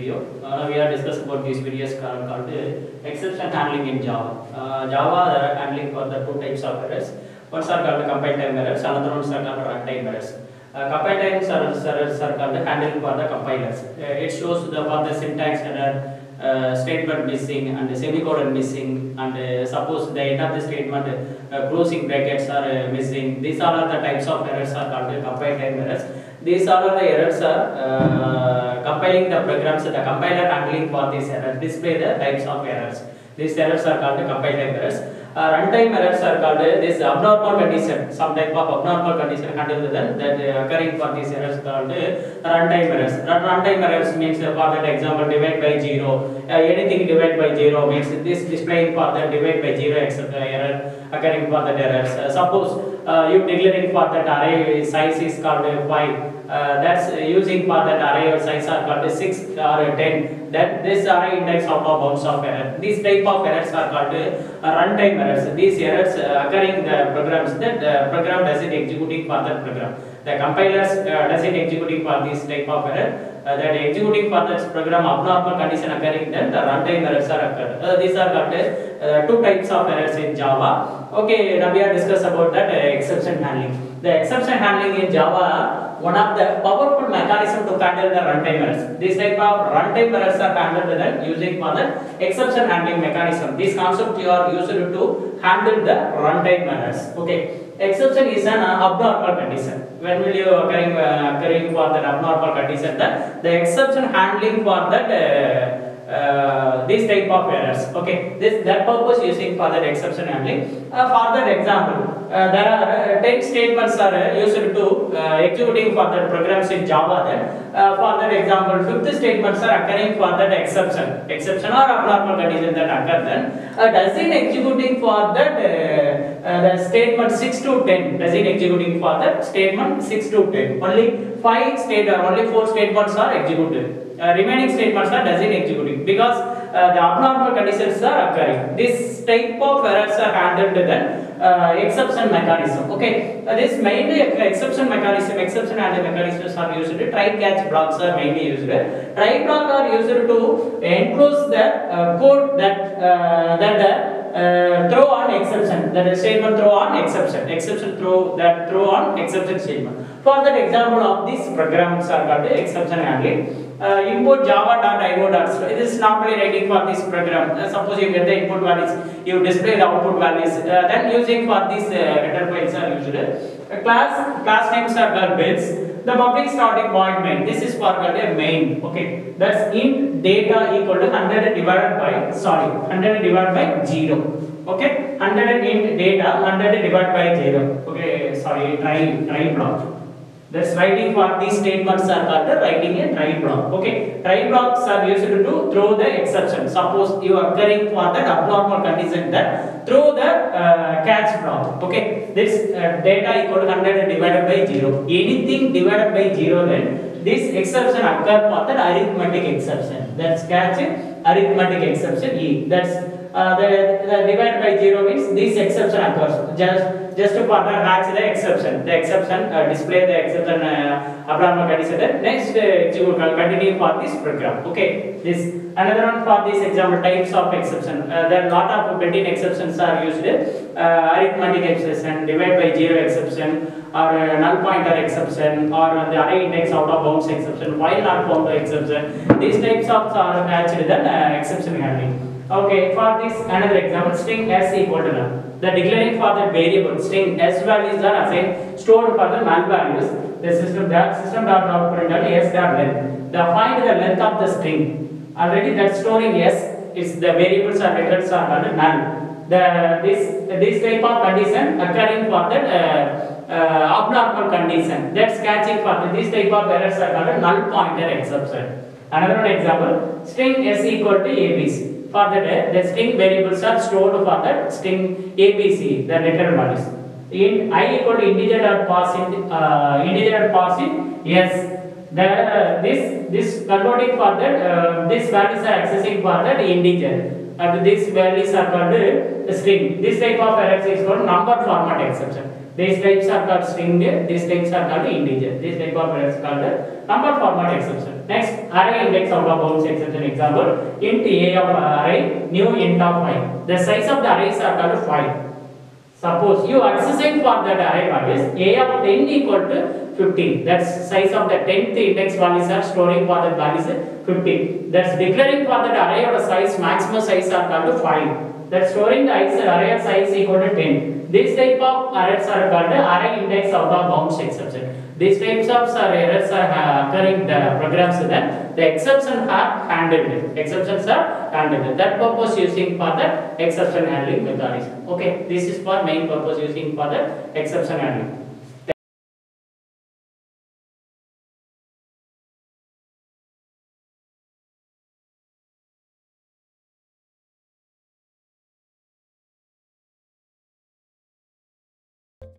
video. We are discussing about these videos called exception handling in Java. Java there are handling for the two types of errors. One are called compile time errors, another one is called runtime errors. Compile time errors are called handling for the compilers. It shows for the syntax error, statement missing and semicolon missing, and suppose the end of the statement closing brackets are missing. These all are the types of errors are called compile time errors. These all are the errors are compiling the programs. The compiler handling for these errors display the types of errors. These errors are called compile time errors. Runtime errors are called this abnormal condition. Some type of abnormal condition handled that occurring for these errors called runtime errors. Runtime errors means for that example divide by 0. Anything divide by 0 means this displaying for the divide by 0 error occurring for that errors. Suppose you declaring for that array size is called 5. That's using for that array size are called 6 or 10. Then this array index out of bounds of error. These type of errors are called runtime errors. These errors occurring the programs that the program doesn't executing for that program. The compilers doesn't executing for this type of error. That executing for this program abnormal condition occurring, then the runtime errors are occurred. These are called two types of errors in Java. Okay, now we are discuss about that exception handling. The exception handling in Java, one of the powerful mechanism to handle the runtime errors. This type of runtime errors are handled then using for the exception handling mechanism. This concept you are used to handle the runtime errors. Okay. Exception is an abnormal condition. When will you occurring for that abnormal condition? The exception handling for that this type of errors. Okay, that purpose using for that exception handling. For that example, there are 10 statements are used to executing for that programs in Java. Then for that example, 50 statements are occurring for that exception or abnormal condition that occur. Then doesn't executing for that the statement 6 to 10 doesn't executing for that statement 6 to 10. Only 4 statements are executed. Remaining statements are doesn't executing because the abnormal conditions are occurring. This type of errors are handled then exception mechanism. Okay, this mainly exception handling mechanisms are used. Try catch blocks are mainly used. Try block are used to enclose the code that throw on exception, that is statement throw on exception throw on exception statement. For that example of these programs are called exception handling. Import java.io. This is normally writing for this program. Suppose you get the input values, you display the output values. Then using for these header files are used. Class names are called builds. The public starting point main. This is for called a main. Okay, that's int data equal to 100 divided by 0. Okay, 100 int data 100 divided by 0. Okay, sorry, try block. That's writing for these statements are called writing a try block. Okay, try blocks are used to throw the exception. Suppose you are occurring for that abnormal condition, that throw the catch block. Okay, this data equal to 100 divided by 0. Anything divided by 0, then this exception occur for the arithmetic exception. That's catch arithmetic exception E. That's the divided by 0 means this exception occurs. Just to further match the exception. The exception display the exception abnormal condition. Next continue for this program. Okay, this another one for this example types of exception. There are lot of built-in exceptions are used. Arithmetic exception, divide by 0 exception, or null pointer exception, or the array index out of bounds exception, while not found exception. These types of are matched then exception handling. Okay, for this another example, string s equal to null. The declaring for the variable string s values are assigned stored for the null values. The system dot out print s dot length. The find the length of the string. Already that storing s is the variables or methods are called null. This type of condition occurring for that abnormal condition. That's catching for this type of errors are called null pointer exception. Another example, string s equal to abc. For that, the string variables are stored for that string abc, the return values. In I equal to integer dot passing yes. This converting for that this values are accessing for that integer. And these values are called string. This type of errors is called number format exception. These types are called string, these types are called integer. This type of errors called number format exception. Next, array index out of bounds exception example. Int a of array, new int of 5. The size of the arrays are called 5. Suppose you exercise for that array values a of 10 equal to 15. That's size of the 10th index values are storing for that values 15. That's declaring for that array of the size maximum size are called 5. That's storing the array size equal to 10. This type of errors are called array index out of bounds exception. These types of errors are occurring in the programs, then the exceptions are handled. Exceptions are handled. That purpose using for the exception handling mechanism. Okay, this is for main purpose using for the exception handling.